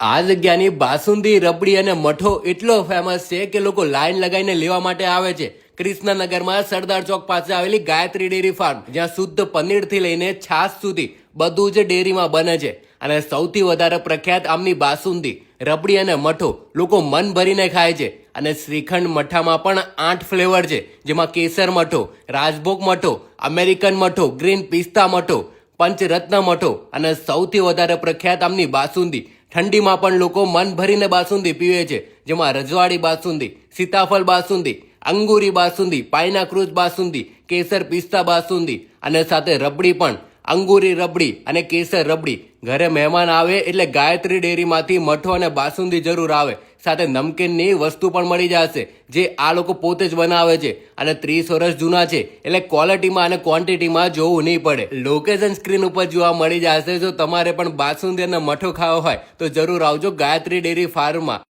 આ જગ્યાની બાસુંદી, રબડી અને મઠો એટલો ફેમસ છે કે લોકો લાઈન લગાવીને લેવા માટે આવે છે. કૃષ્ણનગરમાં સરદાર ચોક પાસે આવેલી ગાયત્રી ડેરી ફાર્મ, જ્યાં શુદ્ધ પનીરથી લઈને છાશ સુધી બધું જ ડેરીમાં બને છે. અને સૌથી વધારે પ્રખ્યાત આમની બાસુંદી, રબડી અને મઠો લોકો મન ભરીને ખાય છે. અને શ્રીખંડ મઠામાં પણ 8 ફ્લેવર છે, જેમાં કેસર મઠો, રાજભોગ મઠો, અમેરિકન મઠો, ગ્રીન પિસ્તા મઠો, પંચરત્ન મઠો અને સૌથી વધારે પ્રખ્યાત આમની બાસુંદી. ઠંડીમાં પણ લોકો મન ભરીને બાસુંદી પીવે છે, જેમાં રજવાડી બાસુંદી, સીતાફળ બાસુંદી, અંગુરી બાસુંદી, પાઇનાક્રુઝ બાસુંદી, કેસર પિસ્તા બાસુંદી અને સાથે રબડી પણ, અંગુરી રબડી અને કેસર રબડી. ઘરે મહેમાન આવે એટલે ગાયત્રી ડેરીમાંથી મઠો અને બાસુંદી જરૂર આવે. સાથે નમકીનની વસ્તુ પણ મળી જશે, જે આ લોકો પોતે જ બનાવે છે અને 30 વર્ષ જૂના છે, એટલે ક્વોલિટીમાં અને ક્વોન્ટિટીમાં જોવું નહીં પડે. લોકેશન સ્ક્રીન ઉપર જોવા મળી જશે. જો તમારે પણ બાસુંદી અને મઠો ખાવો હોય તો જરૂર આવજો ગાયત્રી ડેરી ફાર્મમાં.